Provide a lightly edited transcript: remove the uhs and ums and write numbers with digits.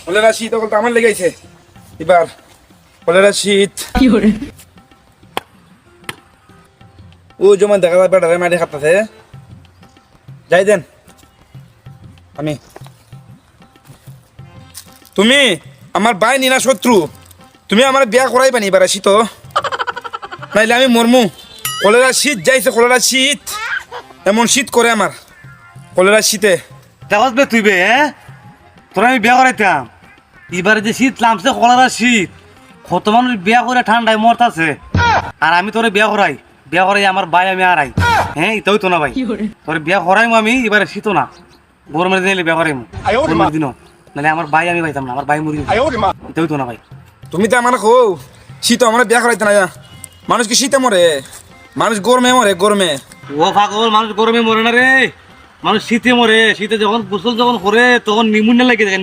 cholera শীত তখন তো আমার লেগেছে এবার কলেরা শীত ও যেমন দেখা যায় বেটারে মাটি খাটতেছে যাই দেন আমি তুমি আমার ভাই নিনা শত্রু তুমি আমার বিয়া করাইবা নি এবার শীত নাইলে আমি মরমু কলেরা শীত যাইছে কলেরা শীত এমন শীত করে আমার কলেরা শীতে দেখাস বে তুই বে হ্যাঁ তোরা আমি বিয়া করাইতাম এবারে যে শীত নামছে কলার শীত কত মানুষ বিয়া করে ঠান্ডায় মরতাছে আর আমি তোরে বিয়া করাই আমার ভাই আমি আড়াই হ্যাঁ এটাই তো না ভাই তোরে বিয়া করাইমু আমি এবারে শীত না গরমের দিনে বিয়া করাইমু গরমের দিনও নাহলে আমার ভাই আমি পাইতাম না আমার ভাই মরি এটাই তো না ভাই তুমি তো আমার কো শীত আমার বিয়া করাইতে না মানুষ কি শীতে মরে মানুষ গরমে মরে গরমে ও পাগল মানুষ গরমে মরে না রে মানুষ শীতে মরে শীতে যখন গোসল যখন করে তখন নিমুনিয়া লেগে যায়